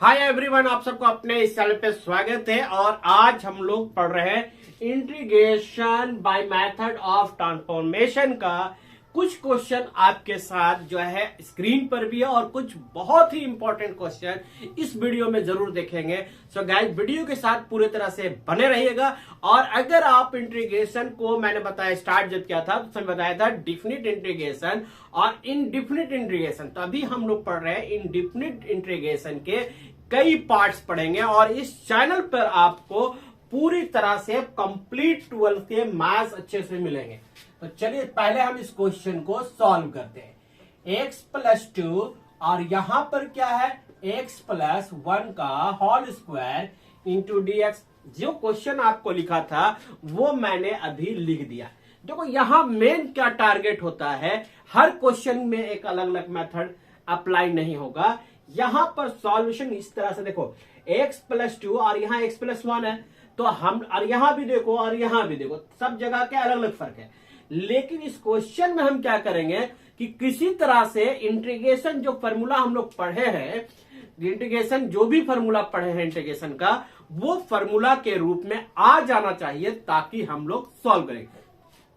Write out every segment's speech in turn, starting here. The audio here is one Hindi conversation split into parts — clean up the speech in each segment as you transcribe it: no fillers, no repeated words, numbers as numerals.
हाय एवरीवन, आप सबको अपने इस चैनल पे स्वागत है। और आज हम लोग पढ़ रहे हैं integration by method of transformation का कुछ क्वेश्चन आपके साथ जो है स्क्रीन पर भी है और कुछ बहुत ही इंपॉर्टेंट क्वेश्चन इस वीडियो में जरूर देखेंगे। सो गाइस, वीडियो के साथ पूरी तरह से बने रहिएगा। और अगर आप इंटीग्रेशन को मैंने बताया स्टार्ट जब किया था तो उसमें बताया था डिफिनिट इंटीग्रेशन और इनडिफिनिट इंटीग्रेशन। तो अभी हम लोग पढ़ रहे हैं इनडिफिनिट इंटीग्रेशन के कई पार्ट्स पढ़ेंगे और इस चैनल पर आपको पूरी तरह से कंप्लीट 12th के मैथ्स अच्छे से मिलेंगे। तो चलिए पहले हम इस क्वेश्चन को सॉल्व करते हैं। x+2 और यहां पर क्या है x+1 का होल स्क्वायर इंटू dx। जो क्वेश्चन आपको लिखा था वो मैंने अभी लिख दिया। देखो यहां मेन क्या टारगेट होता है, हर क्वेश्चन में एक अलग अलग मेथड अप्लाई नहीं होगा। यहां पर सॉल्यूशन इस तरह से देखो, x+2 और यहां x+1 है तो हम, और यहां भी देखो और यहां भी देखो, सब जगह के अलग अलग फर्क है। लेकिन इस क्वेश्चन में हम क्या करेंगे कि किसी तरह से इंटीग्रेशन जो फॉर्मूला हम लोग पढ़े हैं, इंटीग्रेशन जो भी फॉर्मूला पढ़े हैं इंटीग्रेशन का, वो फॉर्मूला के रूप में आ जाना चाहिए ताकि हम लोग सॉल्व करें।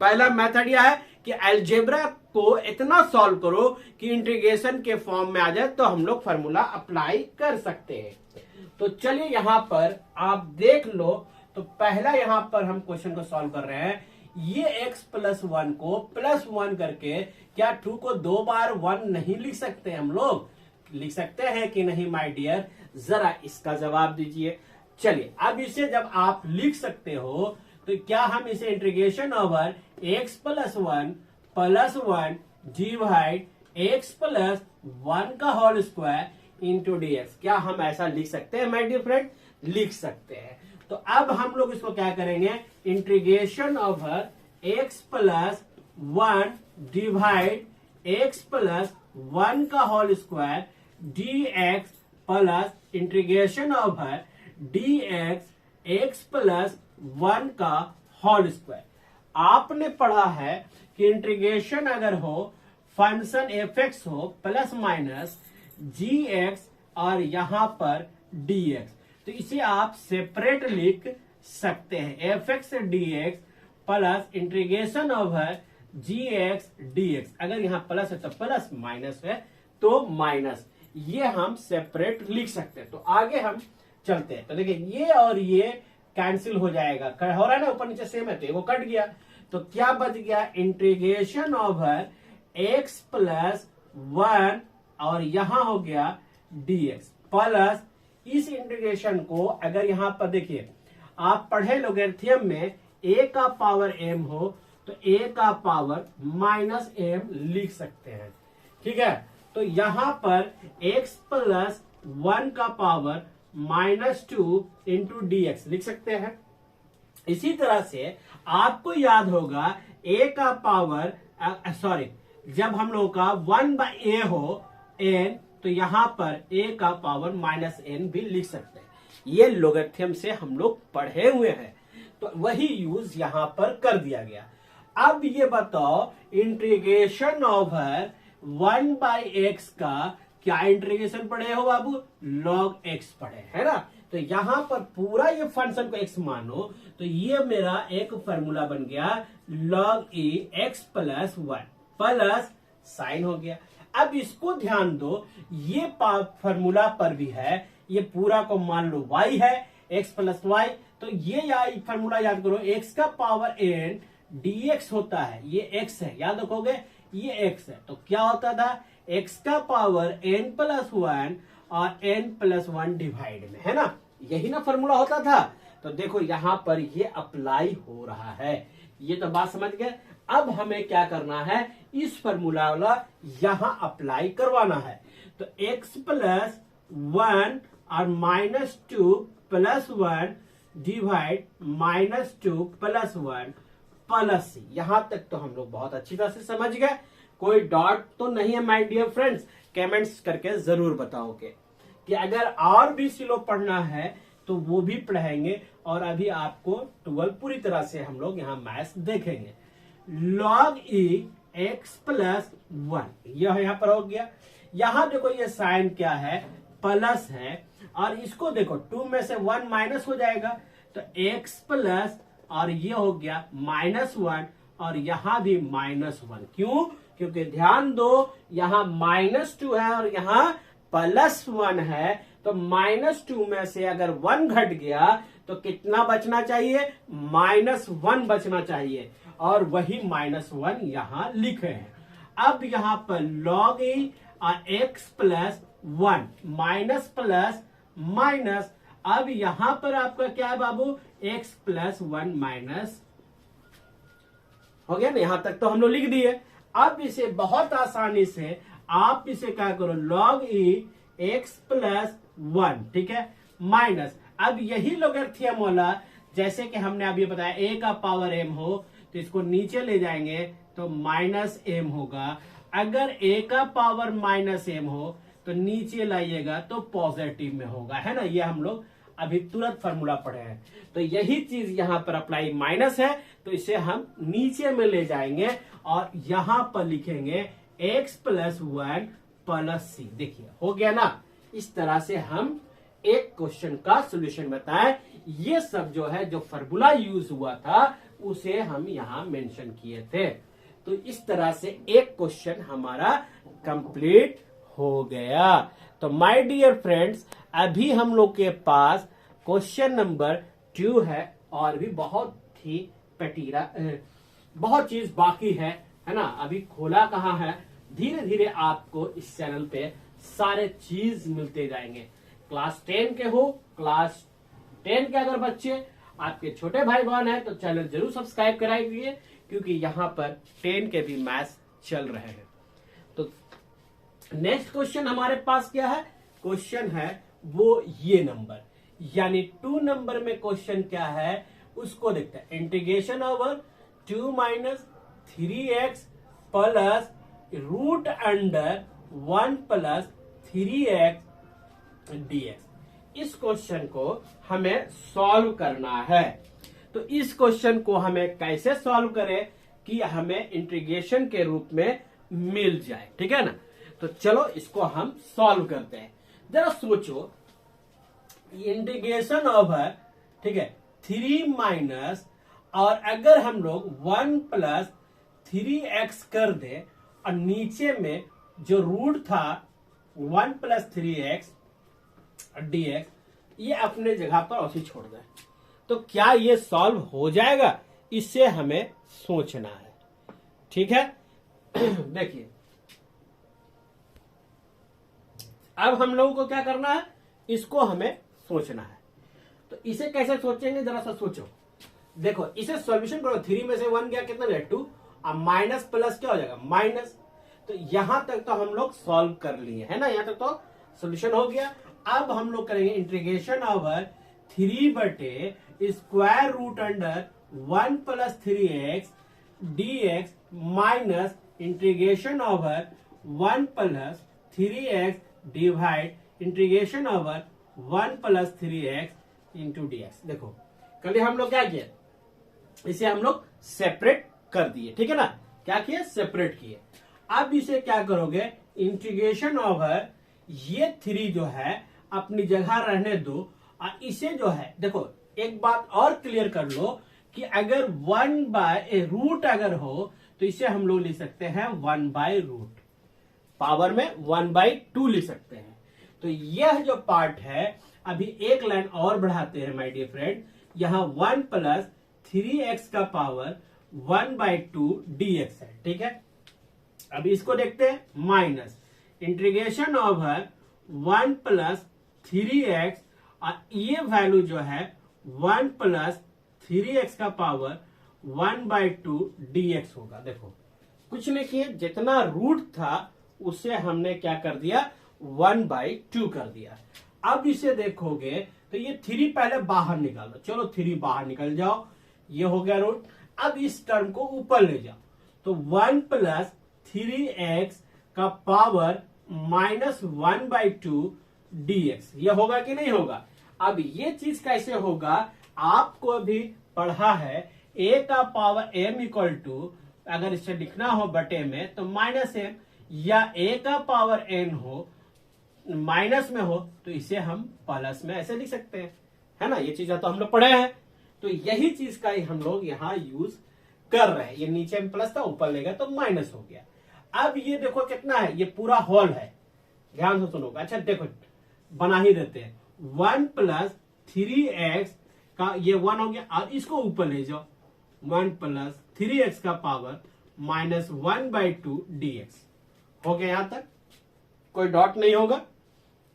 पहला मेथड यह है कि अलजेब्रा को इतना सॉल्व करो कि इंटीग्रेशन के फॉर्म में आ जाए तो हम लोग फॉर्मूला अप्लाई कर सकते हैं। तो चलिए यहां पर आप देख लो। तो पहला यहां पर हम क्वेश्चन को सॉल्व कर रहे हैं। ये x+1 को +1 करके, क्या 2 को 2 बार 1 नहीं लिख सकते? हम लोग लिख सकते हैं कि नहीं माय डियर? जरा इसका जवाब दीजिए। चलिए अब इसे जब आप लिख सकते हो तो क्या हम इसे integration over x+1 +1 divide x+1 का होल स्क्वायर इंटू dx, क्या हम ऐसा लिख सकते हैं माय डियर फ्रेंड? लिख सकते हैं। तो अब हम लोग इसको क्या करेंगे, integration over x+1 divide x+1 का whole square dx plus integration over dx x+1 का होल स्क्वायर। आपने पढ़ा है कि इंटीग्रेशन अगर हो, फंक्शन fx हो प्लस माइनस gx और यहां पर dx, तो इसे आप सेपरेट लिख सकते हैं, fx dx plus integration over gx dx। अगर यहां प्लस है तो प्लस, माइनस है तो माइनस, ये हम सेपरेट लिख सकते हैं। तो आगे हम चलते हैं। तो देखिए ये और ये कैंसिल हो जाएगा, हो रहा है ना, ऊपर नीचे सेम है तो वो कट गया। तो क्या बच गया, इंटीग्रेशन ओवर x+1 और यहां हो गया dx प्लस इस इंटीग्रेशन को, अगर यहां पर देखिए आप पढ़े लोगरिथम में a का पावर m हो तो a का पावर -m लिख सकते हैं, ठीक है। तो यहां पर x+1 का पावर -2 इंटू dx लिख सकते हैं। इसी तरह से आपको याद होगा a का पावर जब हम लोग का 1/a हो n, तो यहां पर a का पावर -n भी लिख सकते हैं। ये लोगरिथम से हम लोग पढ़े हुए हैं, तो वही यूज यहां पर कर दिया गया। अब ये बताओ, इंटीग्रेशन ओवर 1/x का क्या इंटीग्रेशन पढ़े हो बाबू? log x पढ़े है ना। तो यहां पर पूरा ये फंक्शन को x मानो तो ये मेरा एक फॉर्मूला बन गया log e x+1 plus sign हो गया। अब इसको ध्यान दो, ये फॉर्मूला पर भी है, ये पूरा को मान लो y है, x+y। तो ये फॉर्मूला याद करो, x का पावर n dx होता है, ये x है, याद रखोगे ये x है। तो क्या होता था, x का पावर n+1 और n+1 डिवाइड में, है ना, यही ना फॉर्मूला होता था। तो देखो यहां पर ये अप्लाई हो रहा है, ये तो बात समझ गए। अब हमें क्या करना है, इस फॉर्मूला वाला यहां अप्लाई करवाना है। तो x+1 और -2 +1 डिवाइड -2 +1 प्लस, यहां तक तो हम लोग बहुत अच्छी तरह से समझ गए। कोई डॉट तो नहीं है माय डियर फ्रेंड्स? कमेंट्स करके जरूर बताओगे कि अगर और भी स्लो पढ़ना है तो वो भी पढ़ेंगे। और अभी आपको 12 पूरी तरह से हम लोग यहाँ मैथ्स देखेंगे। log e x+1 यह यहां पर हो गया। यहां देखो ये साइन क्या है, प्लस है, और इसको देखो 2 में से 1 माइनस हो जाएगा तो x प्लस और ये हो गया -1 और यहां भी -1। क्यों? क्योंकि ध्यान दो यहां -2 है और यहां +1 है, तो -2 में से अगर 1 घट गया तो कितना बचना चाहिए? -1 बचना चाहिए, और वही -1 यहां लिखे हैं। अब यहां पर log e और x plus 1 minus plus minus, अब यहां पर आपका क्या है बाबू? x प्लस 1 माइनस हो गया ना। यहां तक तो हम लोग लिख दिए। अब इसे बहुत आसानी से आप इसे क्या करो, log e x प्लस 1, ठीक है, माइनस, अब यही लोगरिथम वाला जैसे कि हमने अभी बताया a का पावर m हो तो इसको नीचे ले जाएंगे तो -m होगा। अगर a का पावर -m हो तो नीचे लाइएगा तो पॉजिटिव में होगा, है ना। ये हम लोग अभी तुरंत फॉर्मूला पढ़े हैं। तो यही चीज यहां पर अप्लाई, माइनस है तो इसे हम नीचे में ले जाएंगे और यहां पर लिखेंगे x प्लस 1 प्लस c। देखिए हो गया ना। इस तरह से हम एक क्वेश्चन का सॉल्यूशन बताएं। ये सब जो है जो फॉर्मूला यूज हुआ था उसे हम यहां मेंशन किए थे। तो इस तरह से एक क्वेश्चन हमारा कंप्लीट हो गया। तो माय डियर फ्रेंड्स, अभी हम लोग के पास क्वेश्चन नंबर 2 है और भी बहुत ही पटीरा बहुत चीज बाकी है ना। अभी खोला कहाँ है, धीरे धीरे आपको इस चैनल पे सारे चीज मिलते जाएंगे। क्लास 10 के हो, क्लास 10 के अगर बच्चे आपके छोटे भाई बहन है तो चैनल जरूर सब्सक्राइब कराइए, क्योंकि यहाँ पर 10 के भी मैथ्स चल रहे हैं। तो नेक्स्ट क्वेश्चन हमारे पास क्या है? क्वेश्चन है वो ये नंबर, यानी 2 नंबर में क्वेश्चन क्या है उसको देखते हैं। Integration over 2 minus 3x plus root under 1 plus 3x dx। इस क्वेश्चन को हमें सॉल्व करना है। तो इस क्वेश्चन को हमें कैसे सॉल्व करें कि हमें इंटीग्रेशन के रूप में मिल जाए, ठीक है ना। तो चलो इसको हम सॉल्व करते हैं। जरा सोचो, इंटीग्रेशन ओवर, ठीक है, 3 माइनस, और अगर हम लोग 1 प्लस 3x कर दे और नीचे में जो रूट था 1 प्लस 3x dx, ये अपने जगह पर ऐसे छोड़ दें, तो क्या ये सॉल्व हो जाएगा? इससे हमें सोचना है, ठीक है। देखिए अब हम लोगों को क्या करना है, इसको हमें सोचना है। तो इसे कैसे सोचेंगे, जरा सा सोचो। देखो इसे सॉल्यूशन करो, 3 में से 1 गया कितना गया 2, अब माइनस प्लस क्या हो जाएगा माइनस। तो यहां तक तो हम लोग सॉल्व कर लिए है ना, यहां तक तो सॉल्यूशन हो गया। अब हम लोग करेंगे इंटीग्रेशन ओवर 3 बटे square root under 1 plus 3x dx minus integration over 1 plus 3x divide integration over 1 plus 3x into dx। देखो कल हम लोग क्या किए, इसे हम लोग सेपरेट कर दिए, ठीक है ना। क्या किए, सेपरेट किए। अब इसे क्या करोगे, इंटीग्रेशन ओवर ये 3 जो है अपनी जगह रहने दो, और इसे जो है देखो एक बात और क्लियर कर लो कि अगर 1 बाय रूट अगर हो तो इसे हम लोग लिख सकते हैं 1 बाय रूट, पावर में 1/2 लिख सकते हैं। तो यह जो पार्ट है, अभी एक लाइन और बढ़ाते हैं माय डियर फ्रेंड, यहां 1 प्लस 3x का पावर 1/2 dx है, ठीक है। अभी इसको देखते हैं, minus integration over 1 plus 3x, और ये वैल्यू जो है 1 प्लस 3x का पावर 1/2 dx होगा। देखो कुछ नहीं किए, जितना रूट था उसे हमने क्या कर दिया, 1/2 कर दिया। अब इसे देखोगे तो ये 3 पहले बाहर निकालो, चलो 3 बाहर निकल जाओ, ये हो गया रूट। अब इस टर्म को ऊपर ले जाओ, तो 1 प्लस 3x का पावर माइनस 1/2 dx, ये होगा कि नहीं होगा। अब ये चीज कैसे होगा, आपको अभी पढ़ा है a का पावर m इक्वल टू, अगर इसे लिखना हो बटे में तो -m, या a का पावर n हो माइनस में हो तो इसे हम प्लस में ऐसे लिख सकते हैं, है ना। ये चीजें तो हम लोग पढ़े हैं, तो यही चीज का ही हम लोग यहाँ यूज कर रहे हैं। ये नीचे में प्लस था, ऊपर ले गया तो माइनस हो गया। अब ये देखो कितना है, ये पूरा होल है, ध्यान से सुनोगे। अच्छा देखो बना ही देते हैं, 1 प्लस 3x का ये 1 हो गया, और इसको ऊपर ले जाओ, 1 प्लस 3x का पावर माइनस 1/2 dx हो गया। यहां तक कोई डॉट नहीं होगा।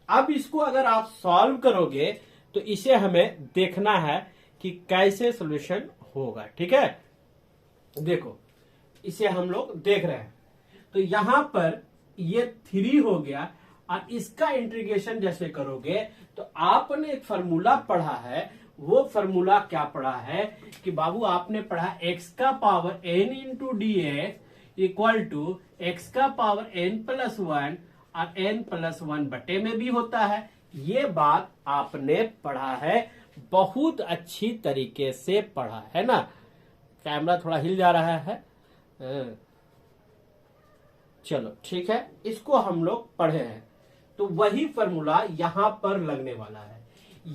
अब इसको अगर आप सॉल्व करोगे तो इसे हमें देखना है कि कैसे सॉल्यूशन होगा, ठीक है। देखो इसे हम लोग देख रहे हैं, तो यहां पर ये 3 हो गया, और इसका इंटीग्रेशन जैसे करोगे तो आपने एक फॉर्मूला पढ़ा है। वो फॉर्मूला क्या पढ़ा है कि बाबू आपने पढ़ा x का power n into d x equal to x का पावर n प्लस 1 और n प्लस 1 बटे में भी होता है। ये बात आपने पढ़ा है, बहुत अच्छी तरीके से पढ़ा है ना। कैमरा थोड़ा हिल जा रहा है, चलो ठीक है, इसको हम लोग पढ़े हैं। तो वही फॉर्मूला यहां पर लगने वाला है।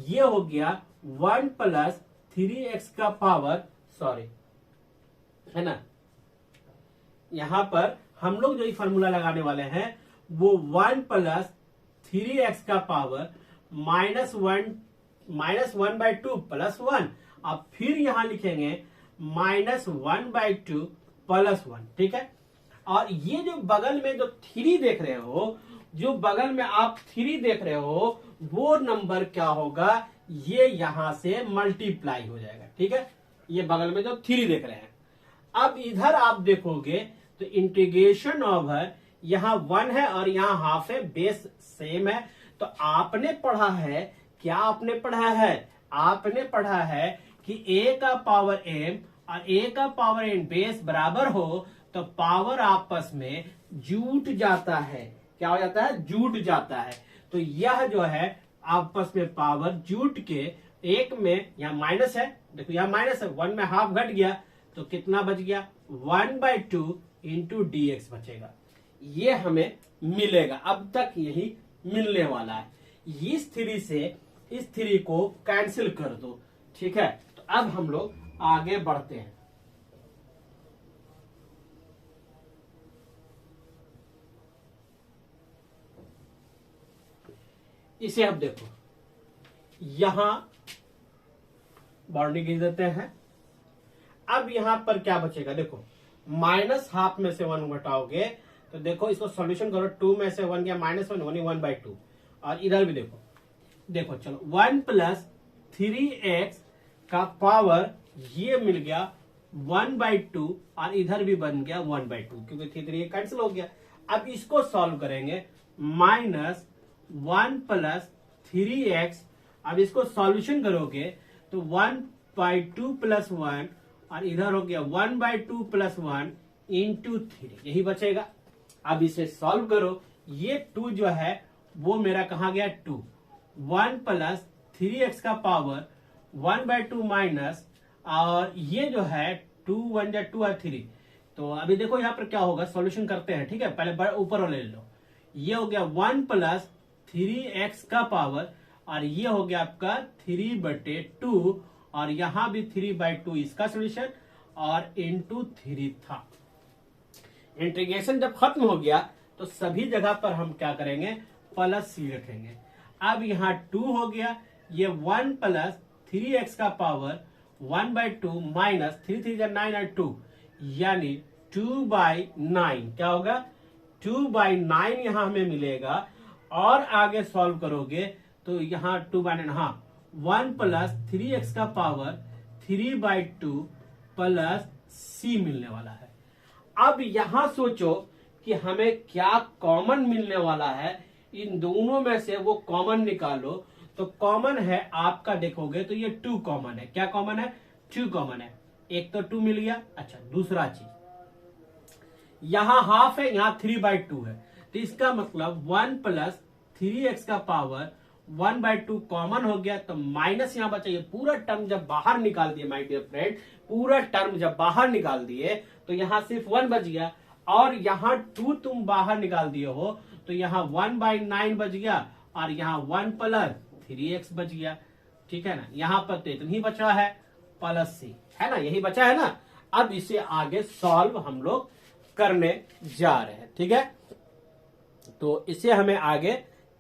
ये हो गया 1 प्लस 3x का पावर, सॉरी, है ना। यहां पर हम लोग जो फॉर्मूला लगाने वाले हैं वो 1 प्लस 3x का पावर माइनस 1/2 प्लस 1, अब फिर यहां लिखेंगे माइनस 1/2 प्लस 1, ठीक है। और ये जो बगल में जो 3 देख रहे हो, जो बगल में आप 3 देख रहे हो, वो नंबर क्या होगा, ये यहां से मल्टीप्लाई हो जाएगा, ठीक है। ये बगल में जो 3 देख रहे हैं, अब इधर आप देखोगे तो इंटीग्रेशन ओवर यहां 1 है और यहां हाफ है, बेस सेम है। तो आपने पढ़ा है, क्या आपने पढ़ा है, आपने पढ़ा है कि a का पावर m और a का पावर n बेस बराबर हो तो पावर आपस में जुट जाता है। क्या हो जाता है, जुट जाता है। तो यह जो है आपस में पावर जुट के एक में, यहां माइनस है, देखो यहां माइनस है, 1 में हाफ घट गया तो कितना बच गया, 1/2 इंटू डी एक्स बचेगा। ये हमें मिलेगा, अब तक यही मिलने वाला है। इस 3 से इस 3 को कैंसिल कर दो, ठीक है। तो अब हम लोग आगे बढ़ते हैं। इसे अब देखो, यहां बाउंड्री खींच देते हैं। अब यहां पर क्या बचेगा, देखो माइनस हाफ में से 1 घटाओगे तो देखो इसको सॉल्यूशन करो, 2 में से 1 गया माइनस 1, 1/2। और इधर भी देखो, देखो चलो 1 प्लस 3x का पावर ये मिल गया 1/2, और इधर भी बन गया 1/2, क्योंकि 3 कैंसिल हो गया। अब इसको सॉल्व करेंगे, माइनस 1 प्लस 3x, अब इसको सॉल्यूशन करोगे तो 1/2 प्लस 1, और इधर हो गया 1/2 प्लस 1 इंटू 3, यही बचेगा। अब इसे सॉल्व करो, ये 2 जो है वो मेरा कहा गया 2, 1 प्लस 3x का पावर 1/2 माइनस, और ये जो है 2 1 जा 2 और 3। तो अभी देखो यहाँ पर क्या होगा, सॉल्यूशन करते हैं, ठीक है। पहले ऊपर वाले ले लो, ये हो गया 1 प्लस 3x का पावर, और ये हो गया आपका 3/2, और यहां भी 3/2 इसका सॉल्यूशन, और इंटू 3 था। इंटीग्रेशन जब खत्म हो गया तो सभी जगह पर हम क्या करेंगे, प्लस सी रखेंगे। अब यहाँ 2 हो गया, ये 1 प्लस 3x का पावर 1/2 माइनस 3 3 जा 9 और 2, यानी 2/9 क्या होगा, 2/9 यहां हमें मिलेगा। और आगे सॉल्व करोगे तो यहां 2/9, हाँ 1 प्लस 3x का पावर 3/2 प्लस c मिलने वाला है। अब यहां सोचो कि हमें क्या कॉमन मिलने वाला है, इन दोनों में से वो कॉमन निकालो। तो कॉमन है आपका, देखोगे तो ये 2 कॉमन है। क्या कॉमन है, 2 कॉमन है। एक तो 2 मिल गया। अच्छा दूसरा चीज, यहां हाफ है, यहां 3/2 है, तो इसका मतलब 1 प्लस 3x का पावर 1/2 कॉमन हो गया, तो माइनस यहां बचा। ये पूरा टर्म जब बाहर निकाल दिए माय डियर फ्रेंड, पूरा टर्म जब बाहर निकाल दिए तो यहां सिर्फ 1 बच गया, और यहां 2 तुम बाहर निकाल दिए हो तो यहाँ 1/9 बच गया और यहाँ 1 प्लस 3x बच गया, ठीक है ना। यहाँ पर तो इतना ही बचा है प्लस c, है ना, यही बचा है ना। अब इसे आगे सॉल्व हम लोग करने जा रहे हैं, ठीक है। तो इसे हमें आगे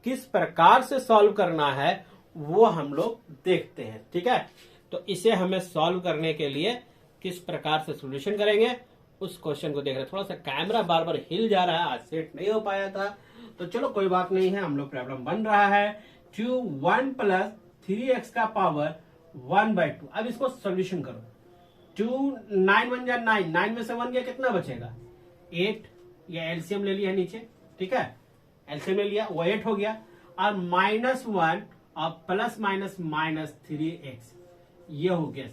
किस प्रकार से सॉल्व करना है वो हम लोग देखते हैं, ठीक है। तो इसे हमें सॉल्व करने के लिए किस प्रकार से सॉल्यूशन करेंगे उस क्वेश्चन को देख रहे हैं। थोड़ा सा कैमरा बार बार हिल जा रहा है, आज सेट नहीं हो पाया था, तो चलो कोई बात नहीं है, हम लोग प्रॉब्लम बन रहा है 1 प्लस 3x का पावर 1/2। अब इसको सॉल्यूशन करो। 9 1 जा 9, 9 में से 1 गया, कितना बचेगा 8। ये एलसीएम ले लिया नीचे, ठीक है, एलसीएम ले लिया, वो 8 हो गया। और -1 और प्लस माइनस -3x, ये हो गया।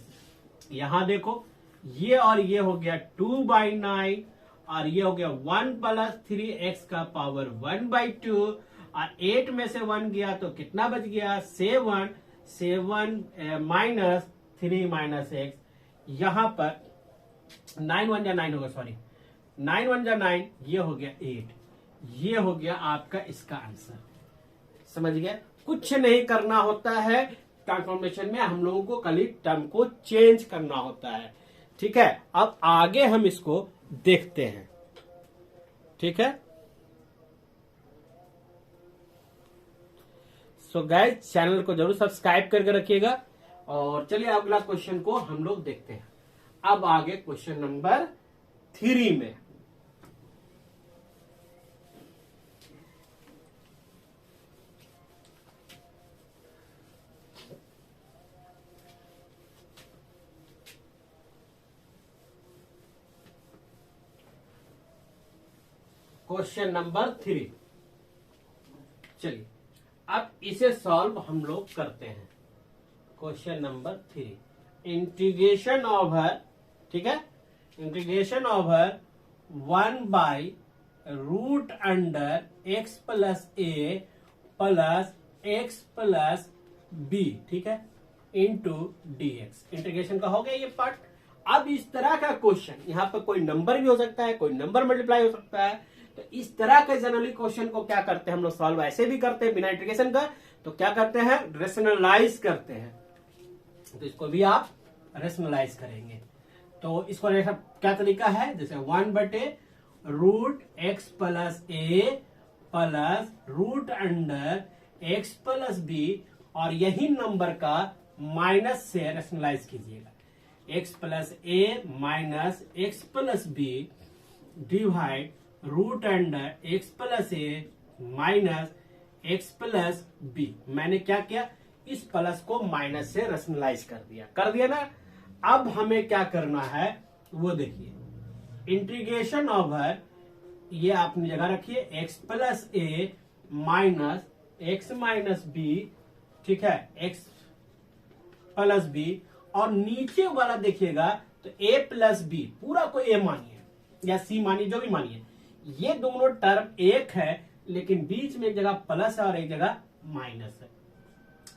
यहां देखो, ये और ये हो गया 2/9 और ये हो गया 1 प्लस 3x का पावर 1/2 और 8 में से 1 गया तो कितना बच गया 7 माइनस 3 माइनस x। यहां पर 9 1 जा 9 होगा, सॉरी 9 1 जा 9, ये हो गया 8। ये हो गया आपका इसका आंसर, समझ गया। कुछ नहीं करना होता है ट्रांसफॉर्मेशन में, हम लोगों को खाली टर्म को चेंज करना होता है, ठीक है। अब आगे हम इसको देखते हैं, ठीक है। सो गाइस, चैनल को जरूर सब्सक्राइब करके रखिएगा। और चलिए अगला क्वेश्चन को हम लोग देखते हैं। अब आगे क्वेश्चन नंबर 3 में क्वेश्चन नंबर 3, चलिए अब इसे सॉल्व हम लोग करते हैं। क्वेश्चन नंबर 3, इंटीग्रेशन ओवर, ठीक है, integration over 1/√x plus a plus x plus b, ठीक है, इंटू dx। इंटीग्रेशन का हो गया ये पार्ट। अब इस तरह का क्वेश्चन, यहां पर कोई नंबर भी हो सकता है, कोई नंबर मल्टीप्लाई हो सकता है, तो इस तरह के जनरली क्वेश्चन को क्या करते हैं हम लोग सॉल्व ऐसे भी करते हैं बिना इंटीग्रेशन का, तो क्या करते हैं रेशनलाइज करते हैं। तो इसको भी आप रेशनलाइज करेंगे। तो इसको क्या तरीका है, जैसे 1/√x plus a plus √x plus b, और यही नंबर का माइनस से रेशनलाइज कीजिएगा। x plus a minus x plus b divide √x plus a minus x plus b। मैंने क्या किया, इस प्लस को माइनस से रेशनलाइज कर दिया ना। अब हमें क्या करना है वो देखिए, इंटीग्रेशन ओवर, ये आपने जगह रखिए x plus a minus x minus b, ठीक है, x प्लस b, और नीचे वाला देखिएगा तो a प्लस b, पूरा को a मानिए या c मानिए, जो भी मानिए, ये दोनों टर्म एक है, लेकिन बीच में एक जगह प्लस है और एक जगह माइनस है।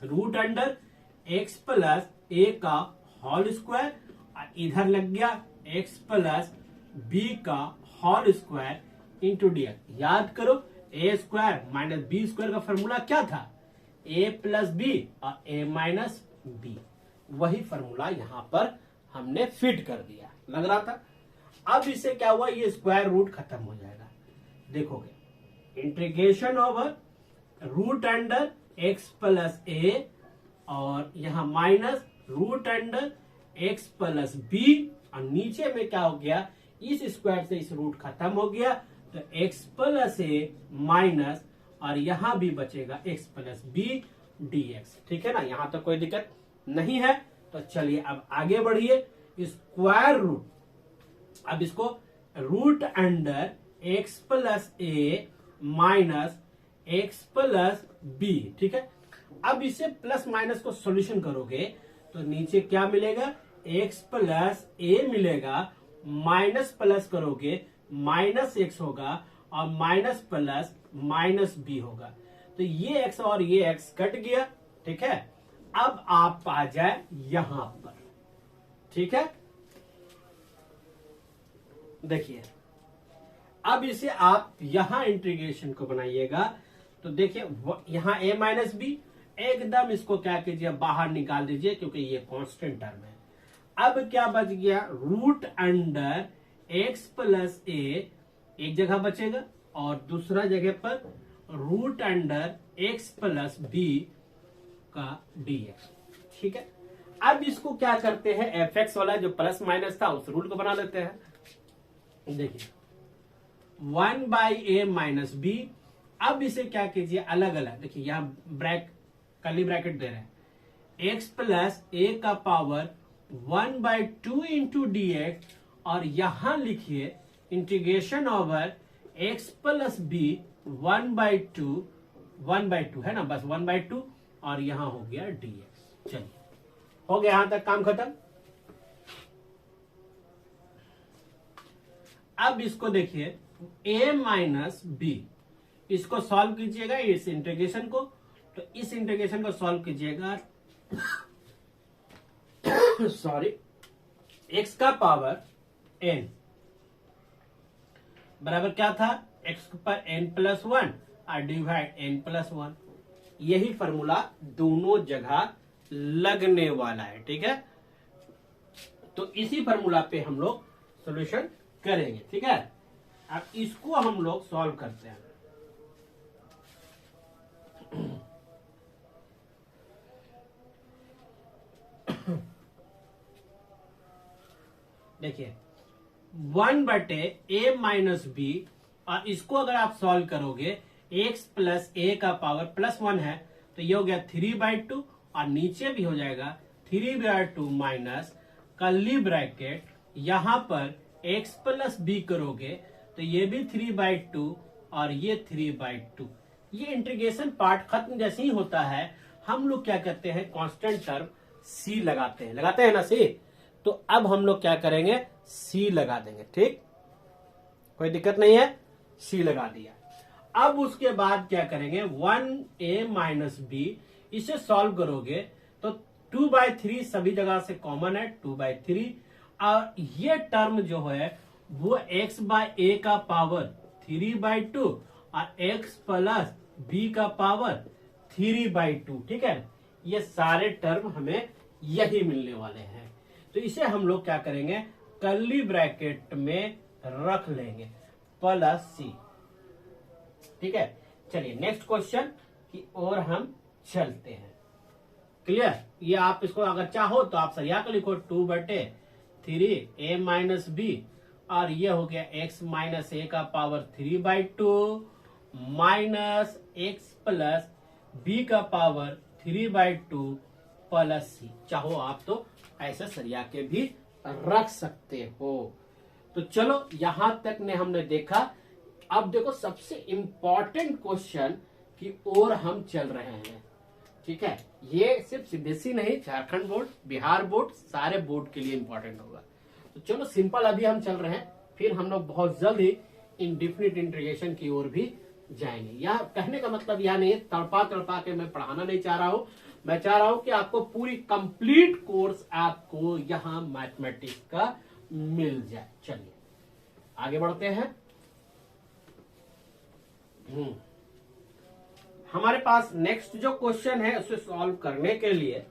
√x प्लस a का होल स्क्वायर, और इधर लग गया x प्लस b का होल स्क्वायर इंटू dx। याद करो, a square minus b square का फॉर्मूला क्या था, a प्लस b और a माइनस b। वही फॉर्मूला यहां पर हमने फिट कर दिया, लग रहा था। अब इससे क्या हुआ, ये स्क्वायर रूट खत्म हो जाएगा। देखोगे, integration over √x plus a, और यहां माइनस √x प्लस b, और नीचे में क्या हो गया, इस स्क्वायर से इस रूट खत्म हो गया, तो x प्लस a माइनस, और यहां भी बचेगा x प्लस b dx, ठीक है ना। यहां तो कोई दिक्कत नहीं है। तो चलिए अब आगे बढ़िए, स्क्वायर रूट, अब इसको √x plus a minus x plus b, ठीक है। अब इसे प्लस माइनस को सॉल्यूशन करोगे तो नीचे क्या मिलेगा, x प्लस a मिलेगा, माइनस प्लस करोगे माइनस x होगा, और माइनस प्लस माइनस b होगा। तो ये x और ये x कट गया, ठीक है। अब आप आ जाए यहां पर, ठीक है। देखिए अब इसे आप यहां इंटीग्रेशन को बनाइएगा तो देखिए यहां a माइनस बी, एकदम इसको क्या कीजिए बाहर निकाल दीजिए क्योंकि ये कांस्टेंट टर्म है। अब क्या बच गया, root under x plus a एक जगह बचेगा और दूसरा जगह पर root under x plus b का dx। ठीक है, अब इसको क्या करते हैं, fx वाला जो प्लस माइनस था उस रूल को बना लेते हैं। देखिए 1 बाई ए माइनस बी, अब इसे क्या कीजिए अलग अलग, देखिए यहां कर्ली ब्रैकेट दे रहे हैं, x प्लस ए का power 1 by 2 into d x, और यहां लिखिए integration over x plus b 1 by two है ना, बस 1 बाई 2 और यहां हो गया dx। चलिए हो गया यहां तक काम खत्म। अब इसको देखिए a माइनस बी, इसको सॉल्व कीजिएगा इस इंटीग्रेशन को, तो इस इंटीग्रेशन को सॉल्व कीजिएगा सॉरी x का पावर n बराबर क्या था, x पर n प्लस 1 और डिवाइड n प्लस 1, यही फॉर्मूला दोनों जगह लगने वाला है। ठीक है, तो इसी फॉर्मूला पे हम लोग सॉल्यूशन करेंगे। ठीक है, अब इसको हम लोग सॉल्व करते हैं। देखिए 1 बटे a माइनस बी, और इसको अगर आप सॉल्व करोगे x प्लस ए का पावर प्लस 1 है तो ये हो गया 3/2, और नीचे भी हो जाएगा 3/2 माइनस कर्ली ब्रैकेट, यहां पर x प्लस बी करोगे तो ये भी 3/2 और ये 3/2। ये इंटीग्रेशन पार्ट खत्म जैसे ही होता है हम लोग क्या करते हैं, कांस्टेंट टर्म c लगाते हैं ना c, तो अब हम लोग क्या करेंगे c लगा देंगे। ठीक, कोई दिक्कत नहीं है, c लगा दिया। अब उसके बाद क्या करेंगे, 1a माइनस बी, इसे सॉल्व करोगे तो 2/3 सभी जगह से कॉमन है, 2/3, और ये टर्म जो है वो x बाय ए का पावर 3/2 और x प्लस बी का पावर 3/2। ठीक है, ये सारे टर्म हमें यही मिलने वाले हैं, तो इसे हम लोग क्या करेंगे कर्ली ब्रैकेट में रख लेंगे प्लस सी। ठीक है, चलिए नेक्स्ट क्वेश्चन की ओर हम चलते हैं। क्लियर, ये आप इसको अगर चाहो तो आप सरिया कर लिखो 2/3 a माइनस बी, और ये हो गया x माइनस ए का power 3/2 minus x plus b का पावर 3/2 प्लस सी। चाहो आप तो ऐसे सरिया के भी रख सकते हो। तो चलो यहां तक ने हमने देखा, अब देखो सबसे इंपॉर्टेंट क्वेश्चन की ओर हम चल रहे हैं। ठीक है, ये सिर्फ सीबीएसई नहीं, झारखंड बोर्ड, बिहार बोर्ड, सारे बोर्ड के लिए इंपॉर्टेंट होगा। तो चलो सिंपल अभी हम चल रहे हैं, फिर हम लोग बहुत जल्द ही इंडेफिनिट इंटीग्रेशन की ओर भी जाएंगे। यह कहने का मतलब यह नहीं है तड़पा के मैं पढ़ाना नहीं चाह रहा हूं, मैं चाह रहा हूं कि आपको पूरी कंप्लीट कोर्स आपको यहाँ मैथमेटिक्स का मिल जाए। चलिए आगे बढ़ते हैं। हमारे पास नेक्स्ट जो क्वेश्चन है उसे सॉल्व करने के लिए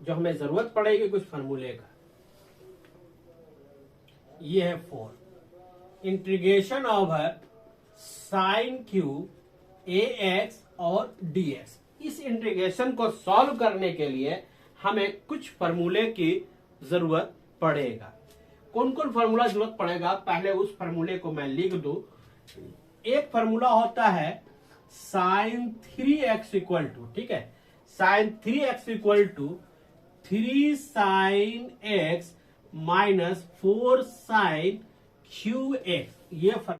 जो हमें जरूरत पड़ेगी कुछ फॉर्मूले का, ये है 4 integration over sine cube a x और डी एक्स। इस इंटीग्रेशन को सॉल्व करने के लिए हमें कुछ फॉर्मूले की जरूरत पड़ेगा। कौन कौन फॉर्मूला जरूरत पड़ेगा, पहले उस फॉर्मूले को मैं लिख दूं। एक फॉर्मूला होता है साइन 3x इक्वल टू, ठीक है, sine 3x equal to 3 sine x minus 4 sine cube x. ये